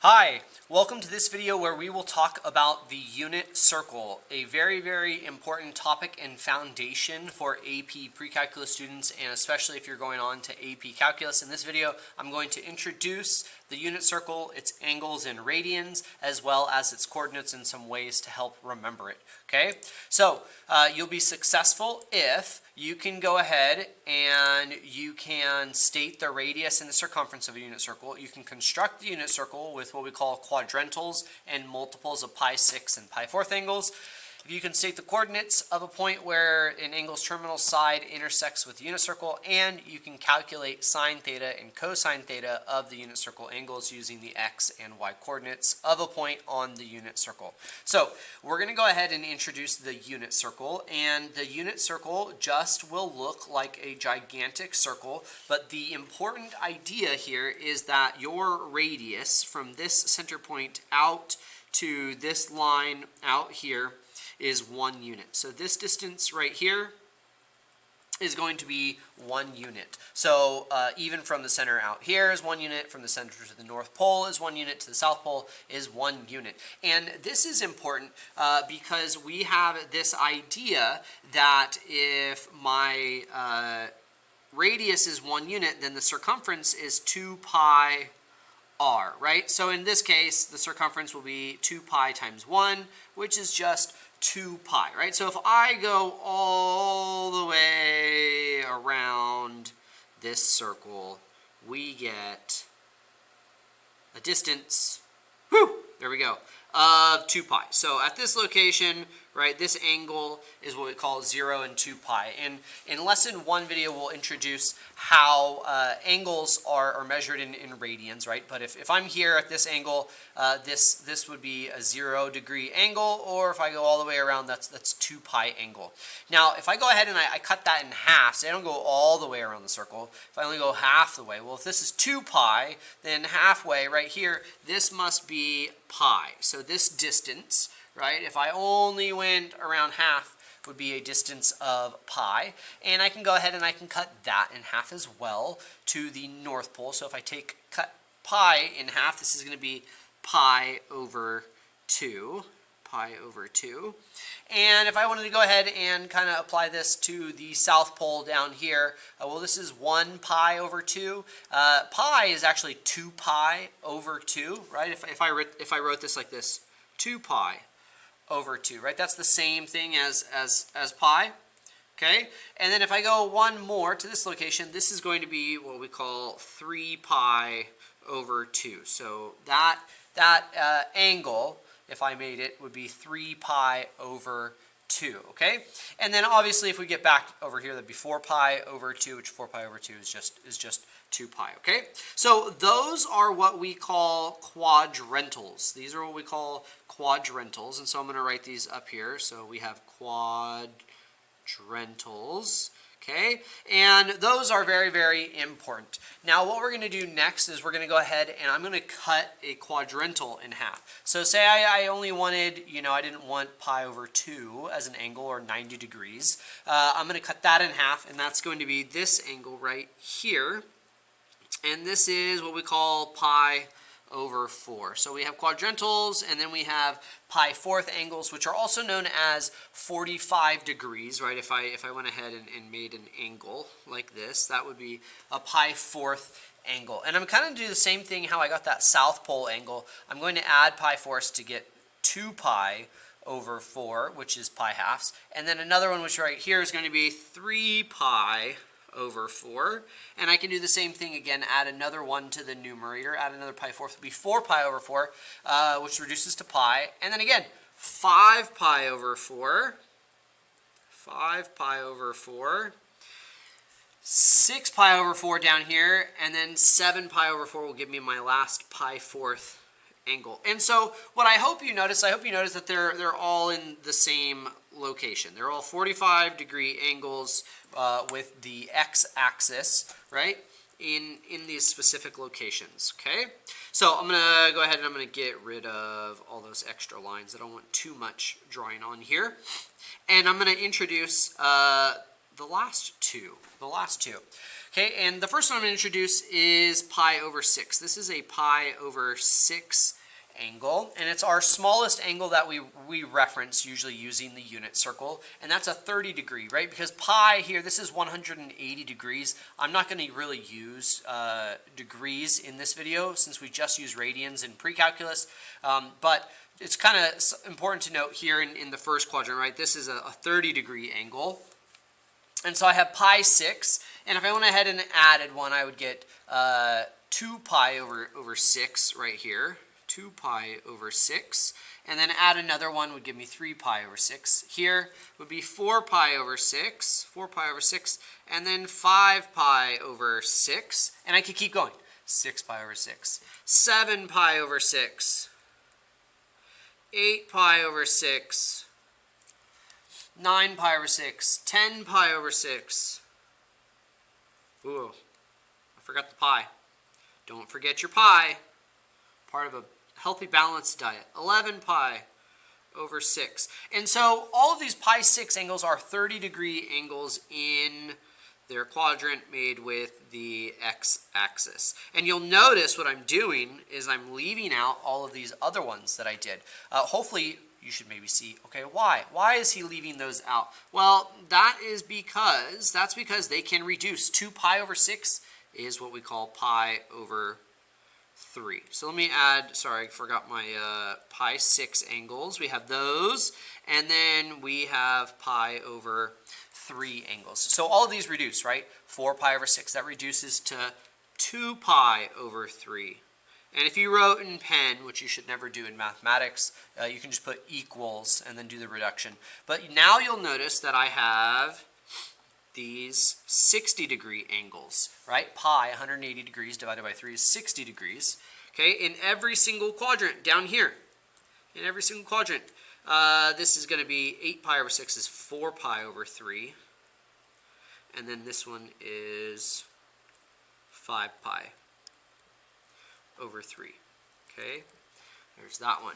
Hi, welcome to this video where we will talk about the unit circle, a very, very important topic and foundation for AP Precalculus students, and especially if you're going on to AP Calculus. In this video, I'm going to introduce the unit circle, its angles and radians, as well as its coordinates and some ways to help remember it. Okay, so you'll be successful if you can go ahead and you can state the radius and the circumference of a unit circle. You can construct the unit circle with what we call quadrantals and multiples of pi 6 and pi 4 angles. If you can state the coordinates of a point where an angle's terminal side intersects with the unit circle, and you can calculate sine theta and cosine theta of the unit circle angles using the x and y coordinates of a point on the unit circle. So we're going to go ahead and introduce the unit circle, and the unit circle just will look like a gigantic circle, but the important idea here is that your radius from this center point out to this line out here is 1 unit. So this distance right here is going to be 1 unit. So even from the center out here is 1 unit, from the center to the North Pole is 1 unit, to the South Pole is 1 unit. And this is important because we have this idea that if my radius is 1 unit, then the circumference is 2 pi r, right? So in this case, the circumference will be 2 pi times 1, which is just 2 pi, right? So if I go all the way around this circle, we get a distance, there we go, of 2 pi. So at this location, right, this angle is what we call 0 and 2 pi. And in lesson 1 video, we'll introduce how angles are measured in radians, right? But if I'm here at this angle, this would be a 0-degree angle, or if I go all the way around, that's 2 pi angle. Now, if I go ahead and I cut that in half, so I don't go all the way around the circle, if I only go half the way, well, if this is 2 pi, then halfway right here, this must be pi. So this distance, right, if I only went around half, would be a distance of pi, and I can go ahead and I can cut that in half as well to the North Pole. So if I cut pi in half, this is going to be pi over 2, and if I wanted to go ahead and kind of apply this to the South Pole down here, well, this is 1 pi over 2. Pi is actually 2 pi over 2, right? If I wrote this like this, 2 pi over 2, right? That's the same thing as pi, okay? And then if I go one more to this location, this is going to be what we call 3 pi over 2. So that angle, if I made it, would be 3 pi over 2, okay? And then obviously if we get back over here, that'd be 4 pi over 2, which 4 pi over 2 is just 2 pi, okay? So those are what we call quadrantals. These are what we call quadrantals, and so I'm going to write these up here. So we have quadrantals, okay? And those are very, very important. Now what we're going to do next is we're going to go ahead and I'm going to cut a quadrantal in half. So say I only wanted, I didn't want pi over 2 as an angle, or 90 degrees. I'm going to cut that in half, and that's going to be this angle right here. And this is what we call pi over 4. So we have quadrantals, and then we have pi 4th angles, which are also known as 45 degrees, right? If I went ahead and made an angle like this, that would be a pi 4th angle. And I'm kind of do the same thing how I got that South Pole angle. I'm going to add pi 4ths to get 2 pi over 4, which is pi halves. And then another one, which right here is going to be 3 pi over 4, and I can do the same thing again, add another one to the numerator, add another pi 4th, would be 4 pi over 4, which reduces to pi, and then again, 5 pi over 4, 6 pi over 4 down here, and then 7 pi over 4 will give me my last pi 4th angle. And so what I hope you notice that they're all in the same location. They're all 45-degree angles with the x-axis, right, in these specific locations, okay? So I'm going to go ahead and I'm going to get rid of all those extra lines. I don't want too much drawing on here. And I'm going to introduce the last two. Okay, and the first one I'm going to introduce is pi over 6. This is a pi over 6 angle, and it's our smallest angle that we reference usually using the unit circle, and that's a 30 degree, right? Because pi here, this is 180 degrees. I'm not going to really use degrees in this video since we just use radians in pre-calculus, but it's kind of important to note here in the first quadrant, right? This is a 30 degree angle. And so I have pi 6, and if I went ahead and added one, I would get 2 pi over 6 right here. 2 pi over 6, and then add another one would give me 3 pi over 6. Here would be 4 pi over 6, 4 pi over 6, and then 5 pi over 6, and I could keep going. 6 pi over 6, 7 pi over 6, 8 pi over 6, 9 pi over 6, 10 pi over 6. Ooh, I forgot the pi. Don't forget your pi. Part of a healthy balanced diet. 11 pi over 6. And so all of these pi 6 angles are 30 degree angles in their quadrant made with the x-axis. And you'll notice what I'm doing is I'm leaving out all of these other ones that I did. Hopefully you should maybe see, okay, why? Why is he leaving those out? Well, that's because they can reduce. 2 pi over 6 is what we call pi over 3. So let me add, sorry, I forgot my pi 6 angles. We have those, and then we have pi over 3 angles. So all of these reduce, right? 4 pi over 6, that reduces to 2 pi over 3. And if you wrote in pen, which you should never do in mathematics, you can just put equals and then do the reduction. But now you'll notice that I have these 60 degree angles, right? Pi, 180 degrees divided by 3 is 60 degrees. Okay, in every single quadrant down here, in every single quadrant, this is going to be 8 pi over 6 is 4 pi over 3. And then this one is 5 pi over 3. Okay, there's that one.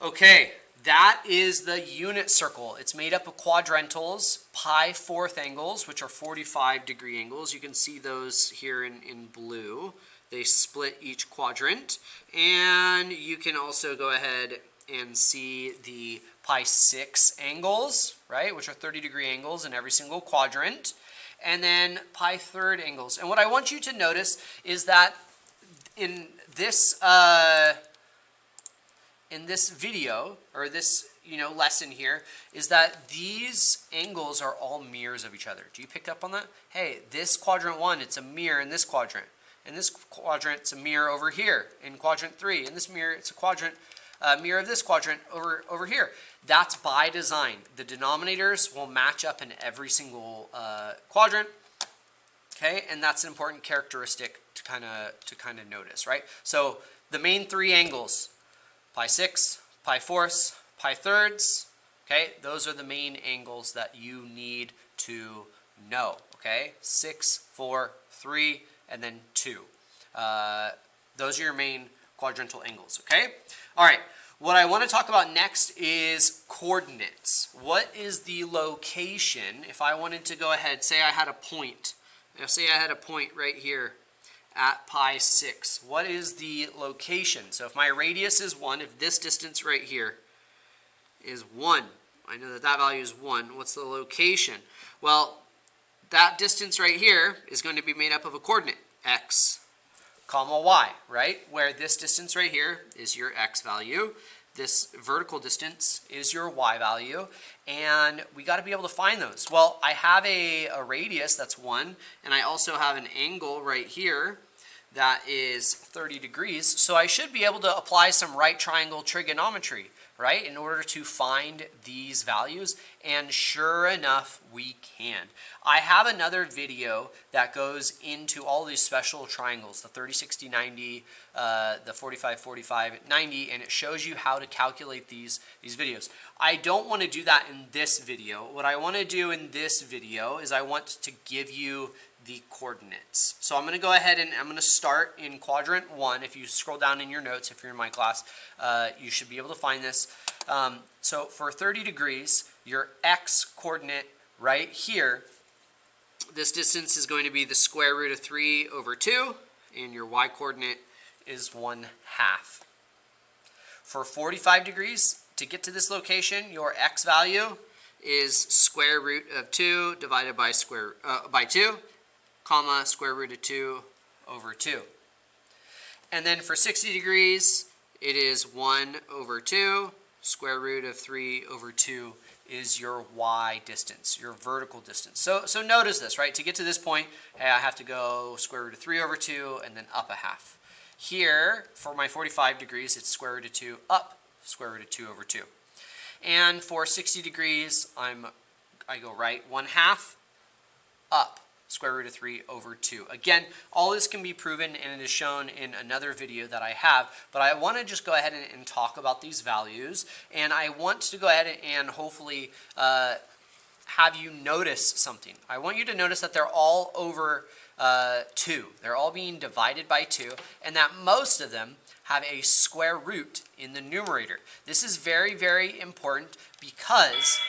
Okay, that is the unit circle. It's made up of quadrantals, pi 4th angles, which are 45 degree angles. You can see those here in blue. They split each quadrant. And you can also go ahead and see the pi 6 angles, right, which are 30 degree angles in every single quadrant. And then pi 3rd angles. And what I want you to notice is that in this video, or this lesson here, is that these angles are all mirrors of each other. Do you pick up on that? Hey, this quadrant 1, it's a mirror in this quadrant. In this quadrant, it's a mirror over here. In quadrant 3, in this mirror, it's a quadrant mirror of this quadrant over here. That's by design. The denominators will match up in every single quadrant. Okay, and that's an important characteristic to kind of notice, right? So the main 3 angles, pi 6, pi 4ths, pi 3rds, okay? Those are the main angles that you need to know, okay? 6, 4, 3, and then 2. Those are your main quadrantal angles, okay? All right, what I want to talk about next is coordinates. What is the location if I wanted to go ahead, say I had a point. Say I had a point right here at pi 6. What is the location? So if my radius is 1, if this distance right here is 1, I know that value is 1. What's the location? Well, that distance right here is going to be made up of a coordinate, x, comma, y, right? Where this distance right here is your x value. This vertical distance is your y value, and we got to be able to find those. Well, I have a radius that's 1, and I also have an angle right here that is 30 degrees, so I should be able to apply some right triangle trigonometry, right, in order to find these values, and sure enough, we can. I have another video that goes into all these special triangles, the 30, 60, 90, the 45, 45, 90, and it shows you how to calculate these videos. I don't want to do that in this video. What I want to do in this video is I want to give you the coordinates. So I'm going to go ahead and I'm going to start in quadrant 1. If you scroll down in your notes, if you're in my class, you should be able to find this. So for 30 degrees, your x coordinate right here This distance is going to be the square root of 3 over 2, and your y-coordinate is 1/2. For 45 degrees, to get to this location, your x value is square root of 2 divided by 2, comma, square root of 2 over 2. And then for 60 degrees, it is 1 over 2, square root of 3 over 2 is your y distance, your vertical distance. So notice this, right? To get to this point, hey, I have to go square root of 3 over 2 and then up 1/2. Here, for my 45 degrees, it's square root of 2 up square root of 2 over 2. And for 60 degrees, I go right 1/2 up square root of 3 over 2. Again, all this can be proven and it is shown in another video that I have, but I want to just go ahead and talk about these values, and I want to go ahead and hopefully have you notice something. I want you to notice that they're all over 2. They're all being divided by 2, and that most of them have a square root in the numerator. This is very, very important because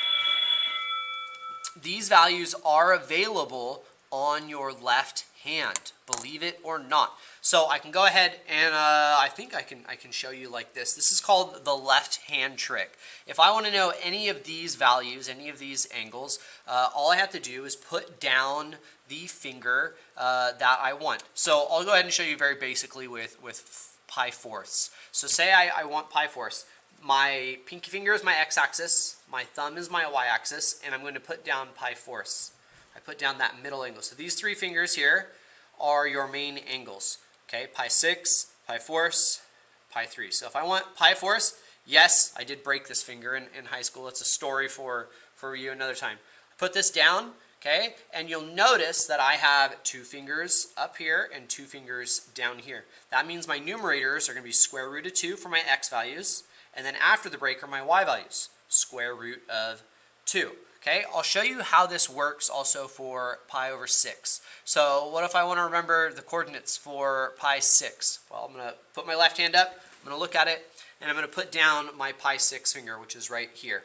these values are available on your left hand, believe it or not. So I can go ahead and I think I can show you like this. This is called the left hand trick. If I want to know any of these values, any of these angles, all I have to do is put down the finger that I want. So I'll go ahead and show you very basically with pi fourths. So say I want pi fourths. My pinky finger is my x-axis, my thumb is my y-axis, and I'm going to put down pi fourths. I put down that middle angle. So these 3 fingers here are your main angles. Okay, pi 6, pi fourths, pi 3. So if I want pi fourths, yes, I did break this finger in high school. It's a story for you another time. Put this down, okay, and you'll notice that I have 2 fingers up here and 2 fingers down here. That means my numerators are going to be square root of 2 for my x values, and then after the break are my y values, square root of 2. Okay, I'll show you how this works also for pi over 6. So what if I want to remember the coordinates for pi 6? Well, I'm going to put my left hand up, I'm going to look at it, and I'm going to put down my pi 6 finger, which is right here.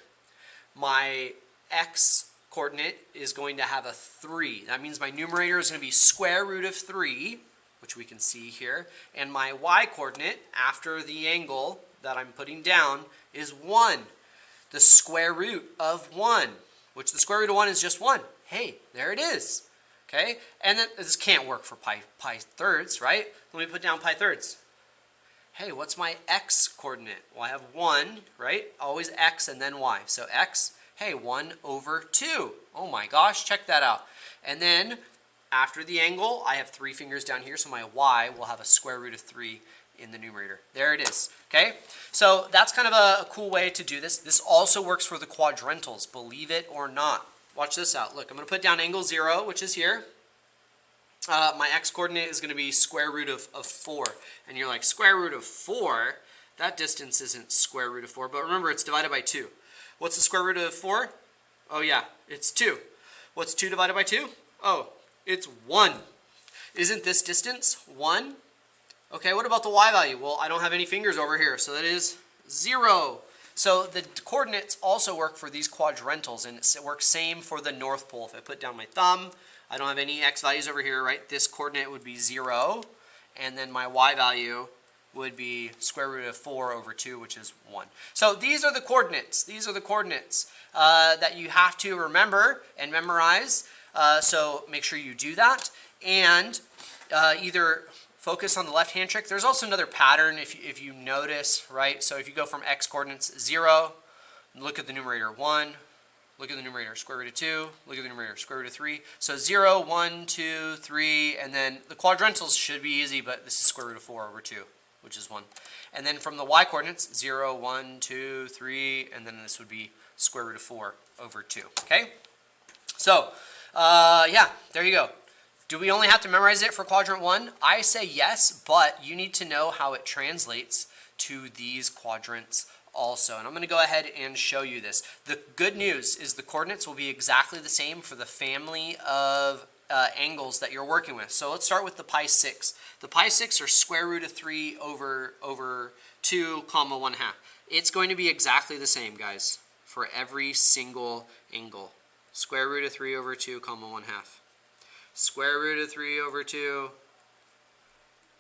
My x coordinate is going to have a 3. That means my numerator is going to be square root of 3, which we can see here, and my y coordinate after the angle that I'm putting down is 1. The square root of 1. Which the square root of 1 is just 1. Hey, there it is. Okay, and then this can't work for pi thirds, right? Let me put down pi thirds. Hey, what's my x coordinate? Well, I have 1, right? Always x and then y. So x, hey, 1 over 2. Oh my gosh, check that out. And then after the angle, I have 3 fingers down here, so my y will have a square root of 3 in the numerator. There it is. Okay, so that's kind of a cool way to do this. This also works for the quadrantals, believe it or not. Watch this out. Look, I'm going to put down angle 0, which is here. My x coordinate is going to be square root of 4. And you're like, square root of 4? That distance isn't square root of 4, but remember it's divided by 2. What's the square root of 4? Oh yeah, it's 2. What's 2 divided by 2? Oh, it's 1. Isn't this distance 1? Okay, what about the y value? Well, I don't have any fingers over here, so that is 0. So the coordinates also work for these quadrantals, and it works same for the North Pole. If I put down my thumb, I don't have any x values over here, right? This coordinate would be 0, and then my y value would be square root of 4 over 2, which is 1. So these are the coordinates. These are the coordinates that you have to remember and memorize. So make sure you do that, and either focus on the left-hand trick. There's also another pattern if you notice, right? So if you go from x coordinates 0, look at the numerator 1, look at the numerator square root of 2, look at the numerator square root of 3. So 0, 1, 2, 3, and then the quadrantals should be easy, but this is square root of 4 over 2, which is 1. And then from the y coordinates, 0, 1, 2, 3, and then this would be square root of 4 over 2, okay? So, yeah, there you go. Do we only have to memorize it for quadrant 1? I say yes, but you need to know how it translates to these quadrants also. And I'm going to go ahead and show you this. The good news is the coordinates will be exactly the same for the family of angles that you're working with. So let's start with the pi 6. The pi 6 are square root of 3 over 2 comma 1/2. It's going to be exactly the same, guys, for every single angle. Square root of 3 over 2 comma 1/2. square root of 3 over 2,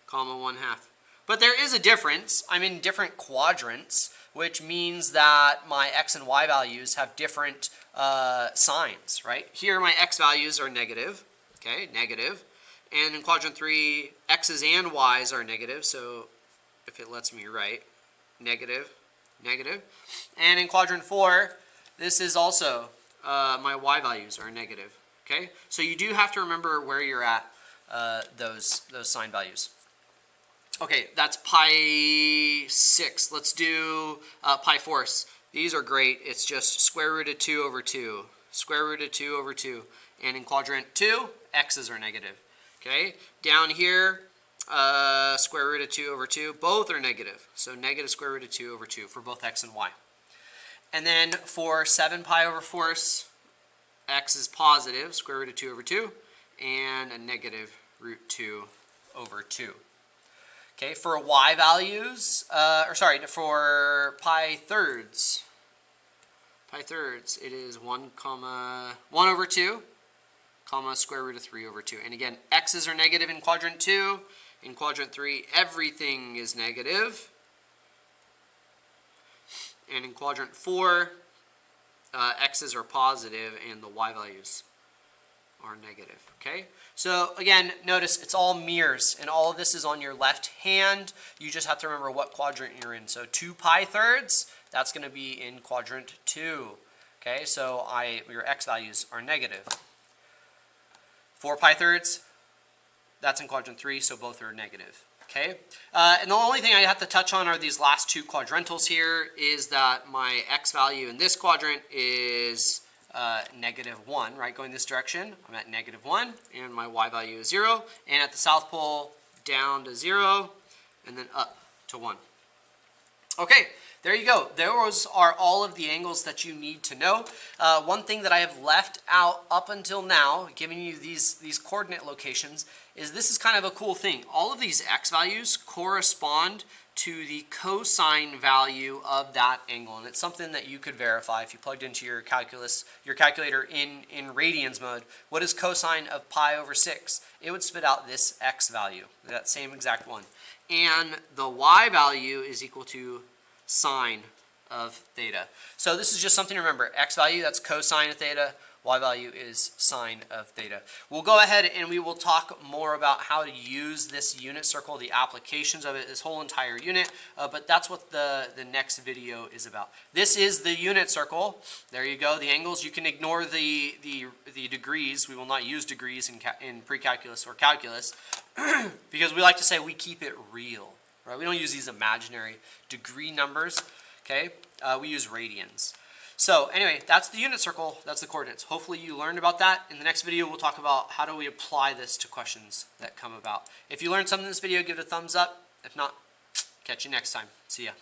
comma 1/2. But there is a difference. I'm in different quadrants, which means that my x and y values have different signs, right? Here my x values are negative, okay, negative. And in quadrant 3, x's and y's are negative, so if it lets me write, negative, negative. And in quadrant 4, this is also, my y values are negative, okay? So you do have to remember where you're at, those sign values. Okay, that's pi 6. Let's do pi fourths. These are great. It's just square root of 2 over 2. Square root of 2 over 2. And in quadrant 2, x's are negative. Okay, down here, square root of 2 over 2. Both are negative. So negative square root of 2 over 2 for both x and y. And then for 7 pi over fourths, x is positive, square root of 2 over 2, and a negative root 2 over 2. Okay, for y values, for pi thirds, it is 1 over 2, comma square root of 3 over 2. And again, x's are negative in quadrant 2. In quadrant 3, everything is negative. And in quadrant 4, x's are positive and the y values are negative, okay? So again, notice it's all mirrors, and all of this is on your left hand. You just have to remember what quadrant you're in. So 2 pi thirds, that's going to be in quadrant 2, okay? So your x values are negative. 4 pi thirds, that's in quadrant 3, so both are negative, okay? And the only thing I have to touch on are these last two quadrantals here, is that my x value in this quadrant is -1, right? Going this direction, I'm at -1, and my y value is 0. And at the south pole, down to 0, and then up to 1. Okay, there you go. Those are all of the angles that you need to know. One thing that I have left out up until now, giving you these coordinate locations, is this is kind of a cool thing. All of these x values correspond to the cosine value of that angle, and it's something that you could verify if you plugged into your calculator in radians mode. What is cosine of pi over 6? It would spit out this x value, that same exact one. And the y value is equal to sine of theta. So this is just something to remember. X value, that's cosine of theta. Y value is sine of theta. We'll go ahead and we will talk more about how to use this unit circle, the applications of it, this whole entire unit, but that's what the next video is about. This is the unit circle. There you go, the angles. You can ignore the degrees. We will not use degrees in pre-calculus or calculus because we like to say we keep it real, right? We don't use these imaginary degree numbers, okay? We use radians. So anyway, that's the unit circle, that's the coordinates. Hopefully you learned about that. In the next video, we'll talk about how do we apply this to questions that come about. If you learned something in this video, give it a thumbs up. If not, catch you next time. See ya.